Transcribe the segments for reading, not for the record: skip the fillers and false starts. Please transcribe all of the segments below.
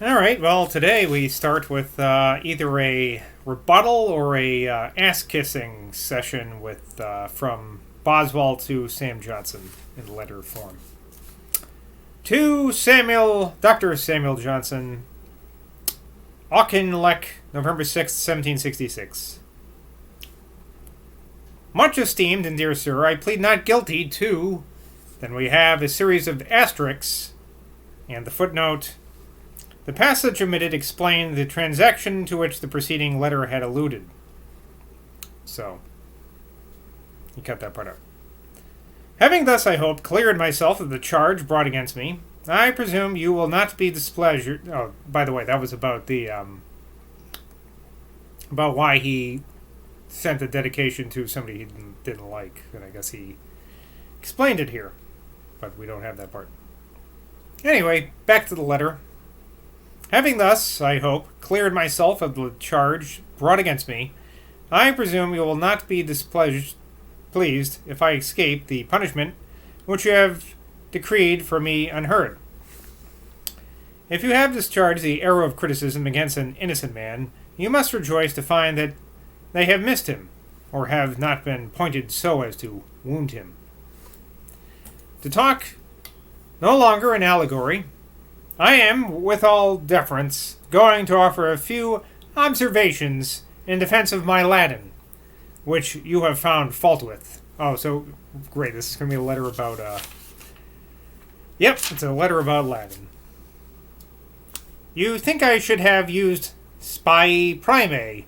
All right. Well, today we start with either a rebuttal or a ass-kissing session with from Boswell to Sam Johnson in letter form. To Dr. Samuel Johnson, Auchinleck, November 6th, 1766. Much esteemed and dear sir, I plead not guilty to. Then we have a series of asterisks and the footnote. The passage omitted explained the transaction to which the preceding letter had alluded. So, you cut that part out. Having thus, I hope, cleared myself of the charge brought against me, I presume you will not be displeased. Oh, by the way, that was about the about why he sent a dedication to somebody he didn't like, and I guess he explained it here, but we don't have that part. Anyway, back to the letter. Having thus, I hope, cleared myself of the charge brought against me, I presume you will not be pleased if I escape the punishment which you have decreed for me unheard. If you have discharged the arrow of criticism against an innocent man, you must rejoice to find that they have missed him, or have not been pointed so as to wound him. To talk no longer in allegory, I am, with all deference, going to offer a few observations in defense of my Latin, which you have found fault with. Oh, so great! This is going to be a letter about. Yep, it's a letter about Latin. You think I should have used spy prime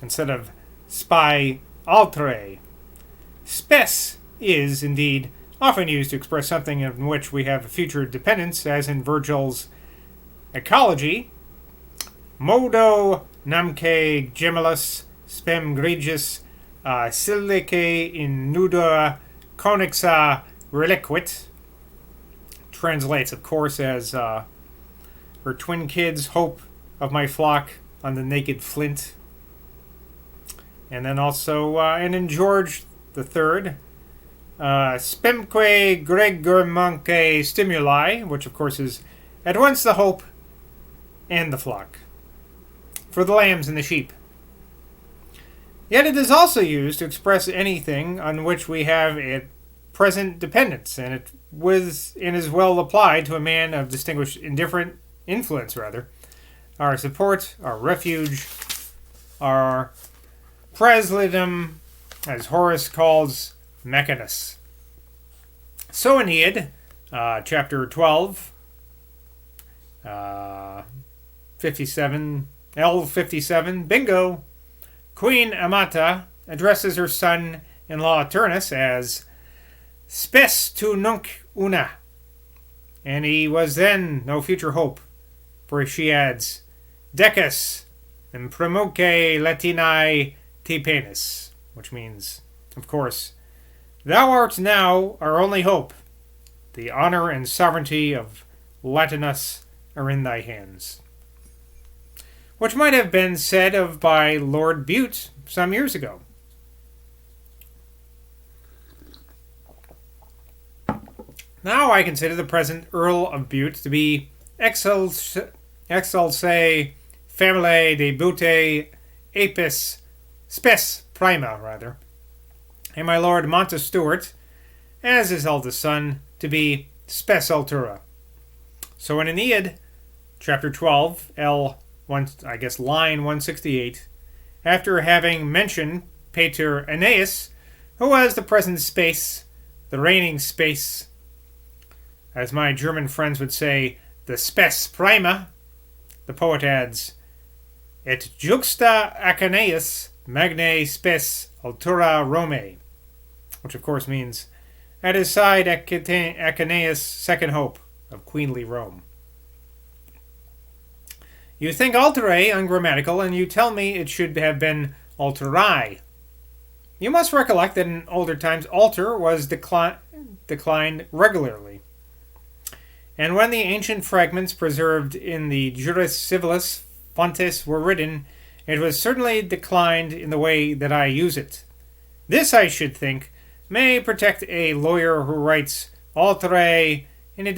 instead of spy altere. Spes is, indeed, often used to express something in which we have a future dependence, as in Virgil's Ecology, modo namque gemellus spem gregis silice in nuda conexa reliquit. Translates, of course, as her twin kids, hope of my flock on the naked flint. And then also, and in George III, spemque gregormanque stimuli, which of course is at once the hope and the flock, for the lambs and the sheep. Yet it is also used to express anything on which we have a present dependence, and it is well applied to a man of distinguished influence, our support, our refuge, our praeslidum, as Horace calls Mechanus. So Aeneid, chapter 12, 57, L57, bingo. Queen Amata addresses her son-in-law Turnus as spes tu nunc una, and he was then no future hope, for she adds, decus imprimuque Latinae te penis, which means, of course, thou art now our only hope. The honor and sovereignty of Latinus are in thy hands. Which might have been said of by Lord Bute some years ago. Now I consider the present Earl of Bute to be exulse famile de Bute apis spes prima, and my Lord Montestewart, as his eldest son, to be spes altura. So in Aeneid, chapter 12, line 168, after having mentioned Pater Aeneas, who was the present space, the reigning space, as my German friends would say, the spes prima, the poet adds, et juxta Achaeus magnae spes altura Romae, which of course means, at his side Achaeus' second hope of queenly Rome. You think altere ungrammatical, and you tell me it should have been alterae. You must recollect that in older times alter was declined regularly. And when the ancient fragments preserved in the Juris Civilis Fontes were written, it was certainly declined in the way that I use it. This, I should think, may protect a lawyer who writes altere in a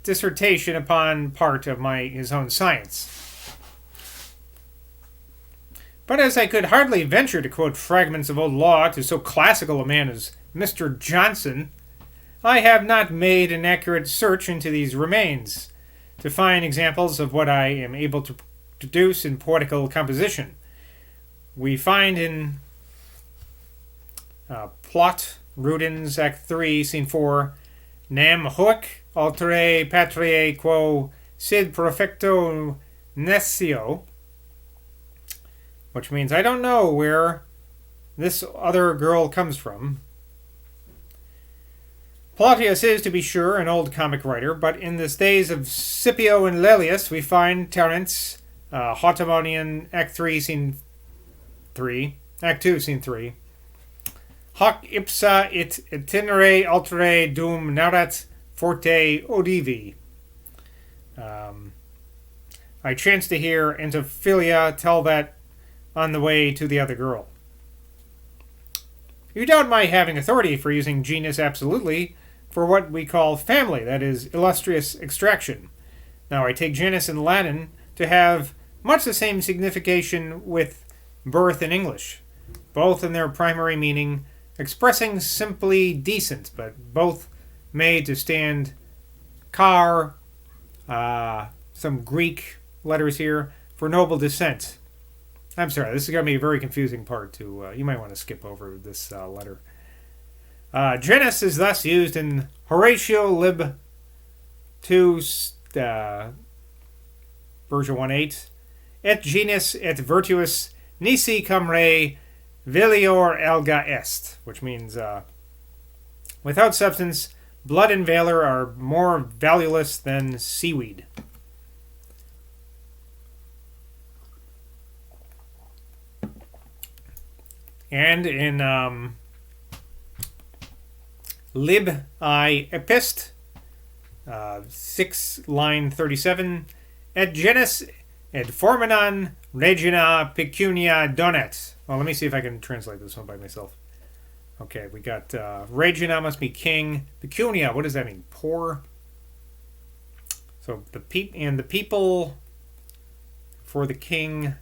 dissertation upon part of his own science. But as I could hardly venture to quote fragments of old law to so classical a man as Mr. Johnson, I have not made an accurate search into these remains to find examples of what I am able to produce in poetical composition. We find in Plot, Rudens, Act 3, Scene 4, Nam hoc altere patriae quo sid profecto nescio, which means I don't know where this other girl comes from. Plautius is, to be sure, an old comic writer, but in the days of Scipio and Laelius we find Terence, Hautemonian, Act 3, Scene 3, Act 2, Scene 3, Hoc ipsa it itinere altere dum narrat forte odivi. I chanced to hear Antiphilia tell that on the way to the other girl. You doubt my having authority for using genus absolutely for what we call family, that is, illustrious extraction. Now, I take genus in Latin to have much the same signification with birth in English, both in their primary meaning expressing simply decent, but both made to stand car, some Greek letters here, for noble descent. I'm sorry, this is going to be a very confusing part to, you might want to skip over this letter. Genus is thus used in Horatio Lib 2, version 1.8, et genus et virtuus nisi cum re velior alga est, which means without substance, blood and valor are more valueless than seaweed. And in Lib I Epist, 6 line 37, et genus et forminan regina pecunia donet. Well, let me see if I can translate this one by myself. Okay, we got regina must be king. Pecunia, what does that mean? Poor. So the people for the king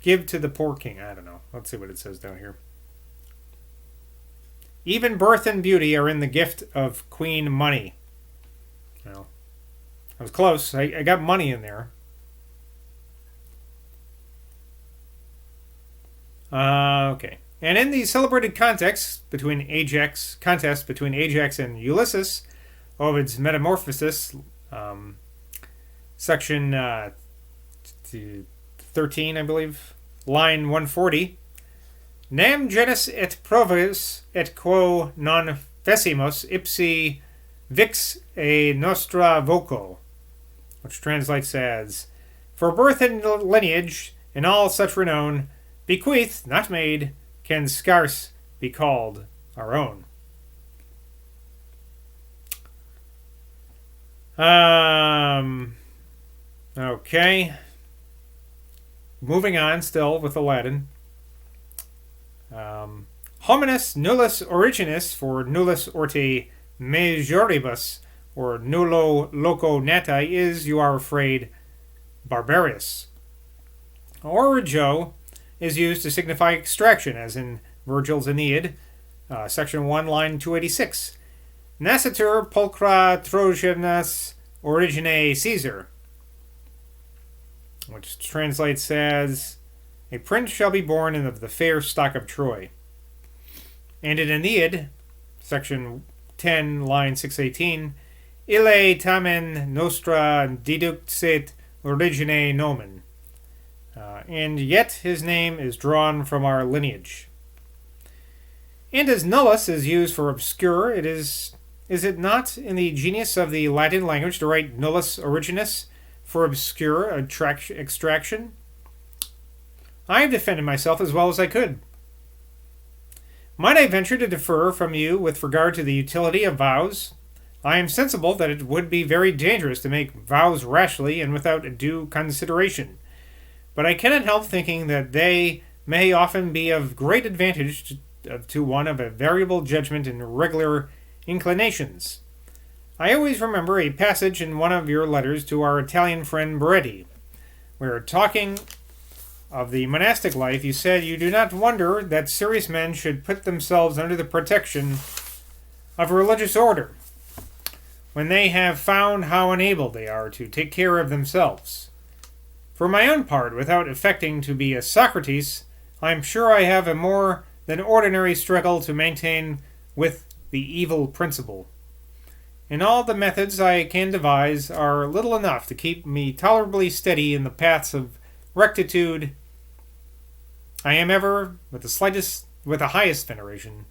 give to the poor king. I don't know. Let's see what it says down here. Even birth and beauty are in the gift of Queen Money. Well, I was close. I got money in there. Okay. And in the celebrated contest between Ajax and Ulysses, Ovid's Metamorphosis, section 13, I believe, line 140, Nam genus et provis et quo non fecimus ipsi vix e nostra voco, which translates as, for birth and lineage, in all such renown, bequeathed, not made, can scarce be called our own. Okay. Moving on still with the Latin. Hominis nullus originis, for nullus orte majoribus, or nullo loco nati, is, you are afraid, barbarous. Origio is used to signify extraction, as in Virgil's Aeneid, section 1, line 286. Nascitur pulchra Trojanas origine Caesar, which translates as, a prince shall be born of the fair stock of Troy. And in Aeneid, section 10, line 618, ille tamen nostra deduxit origine nomen. And yet his name is drawn from our lineage. And as nullus is used for obscure, is it not in the genius of the Latin language to write nullus originis for obscure extraction? I have defended myself as well as I could. Might I venture to differ from you with regard to the utility of vows? I am sensible that it would be very dangerous to make vows rashly and without due consideration. But I cannot help thinking that they may often be of great advantage to one of a variable judgment and regular inclinations. I always remember a passage in one of your letters to our Italian friend Beretti, where talking of the monastic life, you said you do not wonder that serious men should put themselves under the protection of a religious order when they have found how unable they are to take care of themselves. For my own part, without affecting to be a Socrates, I am sure I have a more than ordinary struggle to maintain with the evil principle. And all the methods I can devise are little enough to keep me tolerably steady in the paths of rectitude. I am ever, with the highest veneration,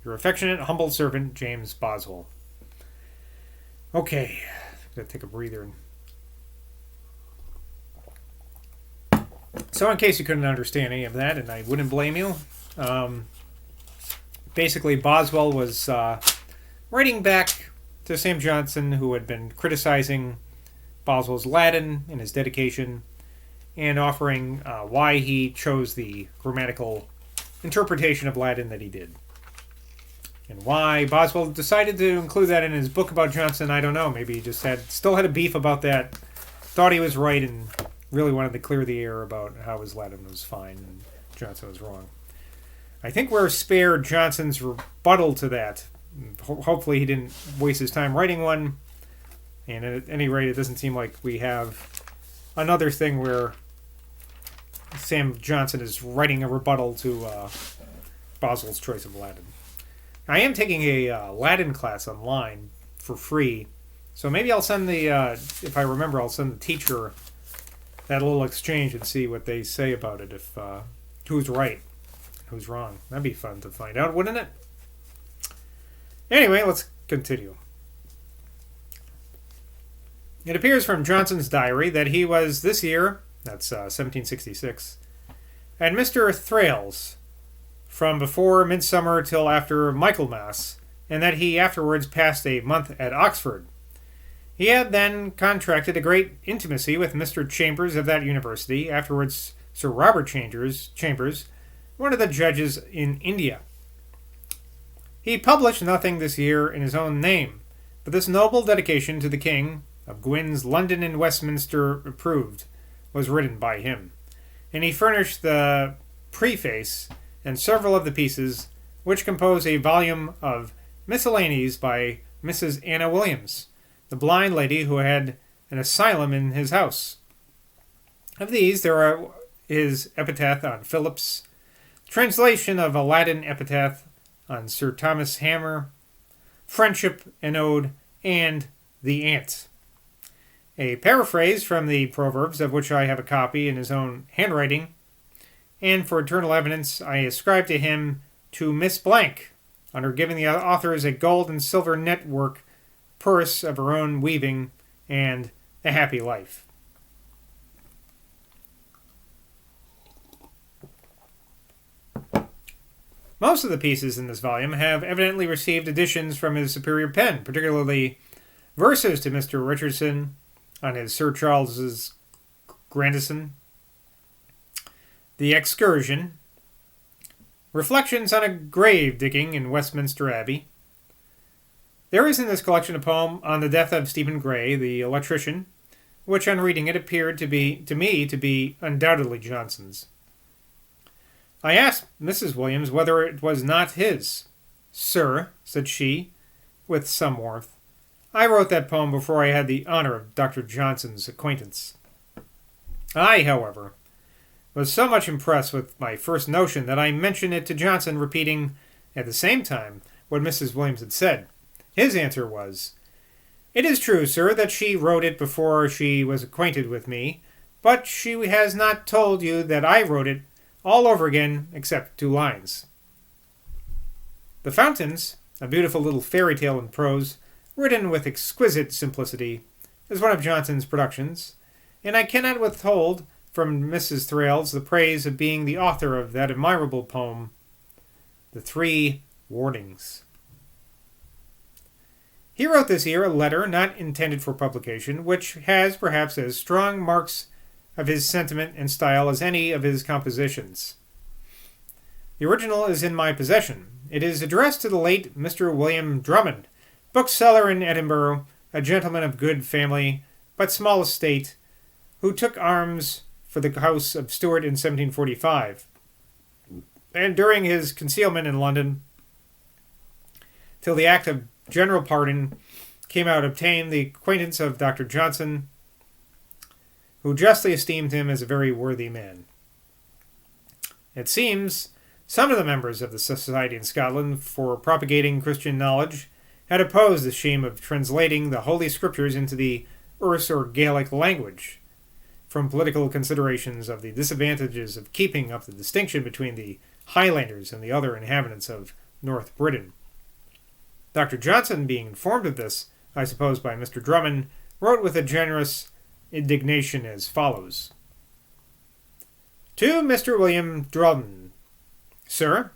your affectionate, humble servant, James Boswell. Okay, gotta take a breather. So, in case you couldn't understand any of that, and I wouldn't blame you, basically Boswell was writing back to Sam Johnson, who had been criticizing Boswell's Latin in his dedication, and offering why he chose the grammatical interpretation of Latin that he did. And why Boswell decided to include that in his book about Johnson, I don't know. Maybe he just still had a beef about that, thought he was right, and really wanted to clear the air about how his Latin was fine and Johnson was wrong. I think we're spared Johnson's rebuttal to that. Hopefully he didn't waste his time writing one. And at any rate, it doesn't seem like we have another thing where Sam Johnson is writing a rebuttal to Boswell's choice of Latin. I am taking a Latin class online for free, so maybe I'll send if I remember, I'll send the teacher that little exchange and see what they say about it, if who's right, who's wrong. That'd be fun to find out, wouldn't it? Anyway, let's continue. It appears from Johnson's diary that he was this year, that's 1766, at Mr. Thrale's from before midsummer till after Michaelmas, and that he afterwards passed a month at Oxford. He had then contracted a great intimacy with Mr. Chambers of that university, afterwards Sir Robert Chambers, one of the judges in India. He published nothing this year in his own name, but this noble dedication to the King, of Gwyn's London and Westminster approved, was written by him, and he furnished the preface and several of the pieces which compose a volume of miscellanies by Mrs. Anna Williams, the blind lady who had an asylum in his house. Of these there are his epitaph on Phillips, translation of a Latin epitaph on Sir Thomas Hammer, Friendship and Ode, and The Ant. A paraphrase from the Proverbs, of which I have a copy in his own handwriting, and for eternal evidence I ascribe to him to Miss Blank, under giving the authors a gold and silver network purse of her own weaving, and a happy life. Most of the pieces in this volume have evidently received additions from his superior pen, particularly verses to Mr. Richardson on his Sir Charles's Grandison, The Excursion, Reflections on a Grave Digging in Westminster Abbey. There is in this collection a poem on the death of Stephen Gray, the electrician, which on reading it appeared to me to be undoubtedly Johnson's. I asked Mrs. Williams whether it was not his. Sir, said she, with some warmth, I wrote that poem before I had the honor of Dr. Johnson's acquaintance. I, however, was so much impressed with my first notion that I mentioned it to Johnson, repeating at the same time what Mrs. Williams had said. His answer was, It is true, sir, that she wrote it before she was acquainted with me, but she has not told you that I wrote it all over again except 2 lines. The Fountains, a beautiful little fairy tale in prose, written with exquisite simplicity, is one of Johnson's productions, and I cannot withhold from Mrs. Thrale's the praise of being the author of that admirable poem, The 3 Warnings. He wrote this year a letter not intended for publication, which has perhaps as strong marks of his sentiment and style as any of his compositions. The original is in my possession. It is addressed to the late Mr. William Drummond, bookseller in Edinburgh, a gentleman of good family, but small estate, who took arms for the House of Stuart in 1745, and during his concealment in London, till the Act of General Pardon came out, obtained the acquaintance of Dr. Johnson, who justly esteemed him as a very worthy man. It seems some of the members of the Society in Scotland for propagating Christian knowledge had opposed the shame of translating the Holy Scriptures into the Erse or Gaelic language, from political considerations of the disadvantages of keeping up the distinction between the Highlanders and the other inhabitants of North Britain. Dr. Johnson, being informed of this, I suppose by Mr. Drummond, wrote with a generous indignation as follows. To Mr. William Drummond, Sir,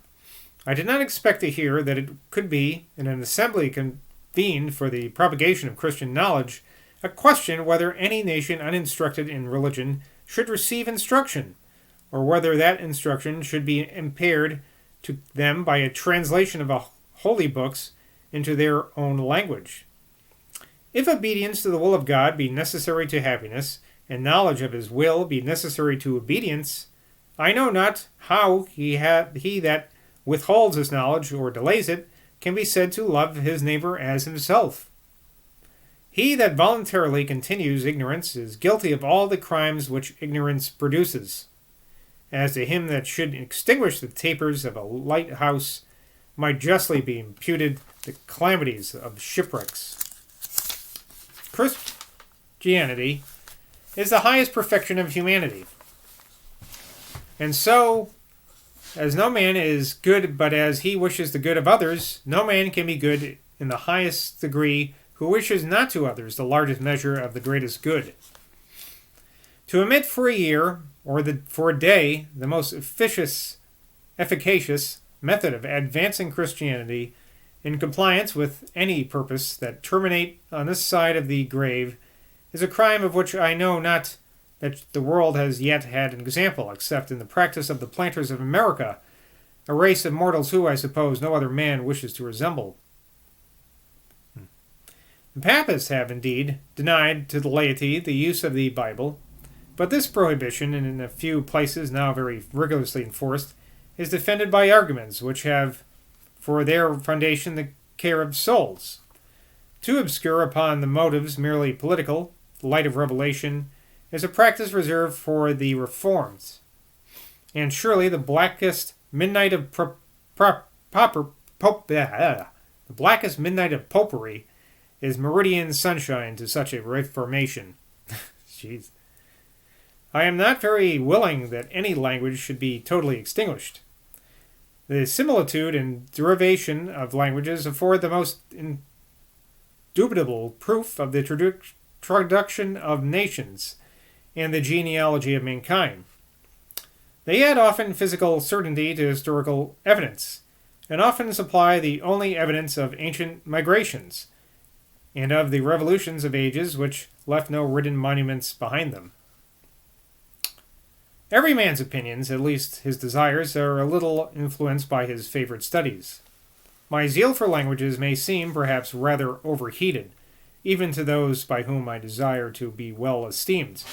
I did not expect to hear that it could be, in an assembly convened for the propagation of Christian knowledge, a question whether any nation uninstructed in religion should receive instruction, or whether that instruction should be impaired to them by a translation of holy books into their own language. If obedience to the will of God be necessary to happiness, and knowledge of his will be necessary to obedience, I know not how he that withholds his knowledge or delays it can be said to love his neighbor as himself. He that voluntarily continues ignorance is guilty of all the crimes which ignorance produces. As to him that should extinguish the tapers of a lighthouse, might justly be imputed the calamities of shipwrecks. Christianity is the highest perfection of humanity. And so, as no man is good but as he wishes the good of others, no man can be good in the highest degree who wishes not to others the largest measure of the greatest good. To omit for a year, or for a day, the most efficacious method of advancing Christianity in compliance with any purpose that terminate on this side of the grave is a crime of which I know not that the world has yet had an example, except in the practice of the planters of America, a race of mortals who, I suppose, no other man wishes to resemble. The Papists have, indeed, denied to the laity the use of the Bible, but this prohibition, and in a few places now very rigorously enforced, is defended by arguments which have for their foundation the care of souls. Too obscure upon the motives merely political, the light of revelation is a practice reserved for the reforms. And surely the blackest midnight of the blackest midnight of popery is meridian sunshine to such a reformation. Jeez. I am not very willing that any language should be totally extinguished. The similitude and derivation of languages afford the most indubitable proof of the introduction of nations and the genealogy of mankind. They add often physical certainty to historical evidence, and often supply the only evidence of ancient migrations, and of the revolutions of ages which left no written monuments behind them. Every man's opinions, at least his desires, are a little influenced by his favorite studies. My zeal for languages may seem, perhaps, rather overheated, even to those by whom I desire to be well esteemed.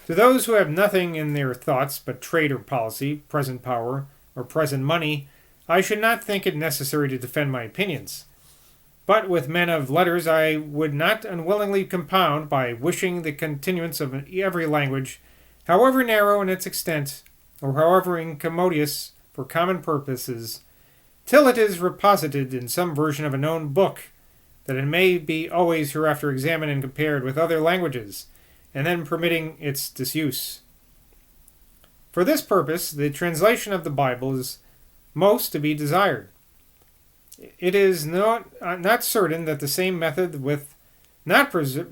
To those who have nothing in their thoughts but trade or policy, present power, or present money, I should not think it necessary to defend my opinions. But with men of letters I would not unwillingly compound by wishing the continuance of every language, however narrow in its extent, or however incommodious for common purposes, till it is reposited in some version of a known book, that it may be always hereafter examined and compared with other languages, and then permitting its disuse. For this purpose, the translation of the Bible is most to be desired. It is not certain that the same method will not preserve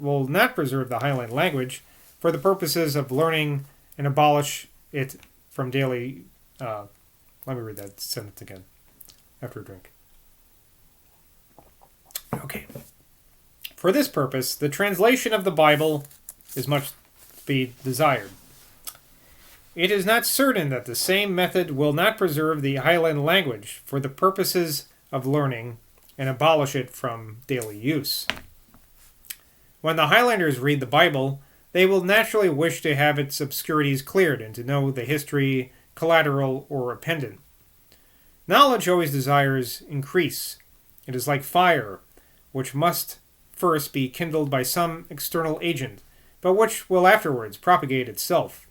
the Highland language for the purposes of learning and abolish it from daily... let me read that sentence again after a drink. Okay. For this purpose, the translation of the Bible is much to be desired. It is not certain that the same method will not preserve the Highland language for the purposes of learning and abolish it from daily use. When the Highlanders read the Bible, they will naturally wish to have its obscurities cleared and to know the history, collateral, or appendant. Knowledge always desires increase. It is like fire, which must first be kindled by some external agent, but which will afterwards propagate itself.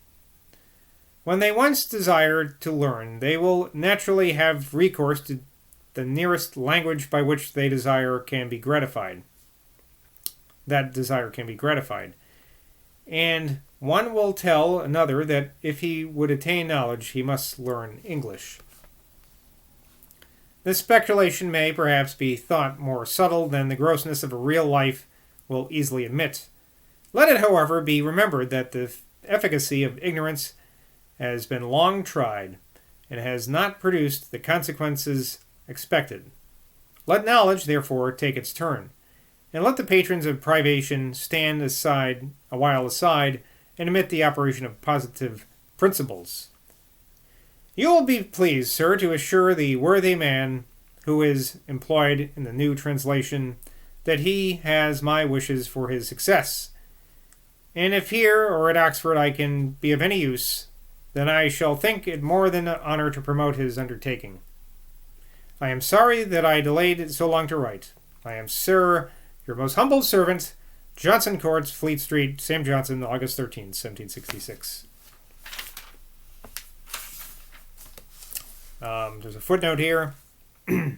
When they once desire to learn, they will naturally have recourse to the nearest language by which they desire can be gratified. That desire can be gratified. And one will tell another that if he would attain knowledge, he must learn English. This speculation may perhaps be thought more subtle than the grossness of a real life will easily admit. Let it, however, be remembered that the efficacy of ignorance has been long tried and has not produced the consequences expected. Let knowledge, therefore, take its turn, and let the patrons of privation stand a while aside and admit the operation of positive principles. You will be pleased, sir, to assure the worthy man who is employed in the new translation that he has my wishes for his success. And if here or at Oxford I can be of any use, then I shall think it more than an honor to promote his undertaking. I am sorry that I delayed so long to write. I am, sir, your most humble servant, Johnson Courts, Fleet Street, Sam Johnson, August 13th, 1766. There's a footnote here. The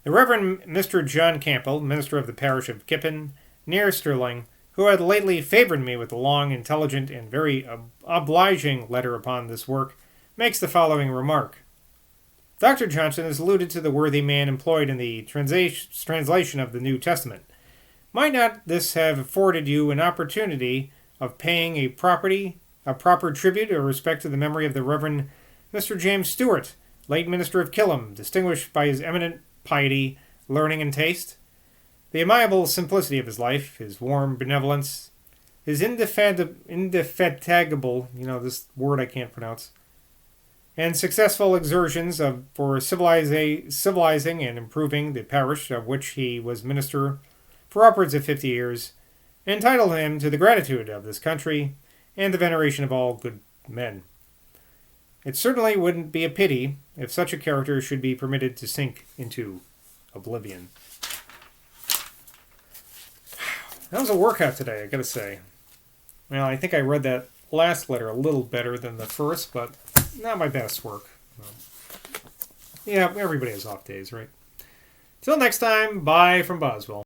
Reverend Mr. John Campbell, minister of the parish of Kippen, near Stirling, who had lately favored me with a long, intelligent, and very obliging letter upon this work, makes the following remark. Dr. Johnson has alluded to the worthy man employed in the translation of the New Testament. Might not this have afforded you an opportunity of paying a proper tribute or respect to the memory of the Reverend Mr. James Stewart, late minister of Killam, distinguished by his eminent piety, learning, and taste? The amiable simplicity of his life, his warm benevolence, his indefatigable, this word I can't pronounce, and successful exertions for civilizing and improving the parish of which he was minister for upwards of 50 years, entitle him to the gratitude of this country and the veneration of all good men. It certainly wouldn't be a pity if such a character should be permitted to sink into oblivion. That was a workout today, I gotta say. Well, I think I read that last letter a little better than the first, but not my best work. Yeah, everybody has off days, right? Till next time, bye from Boswell.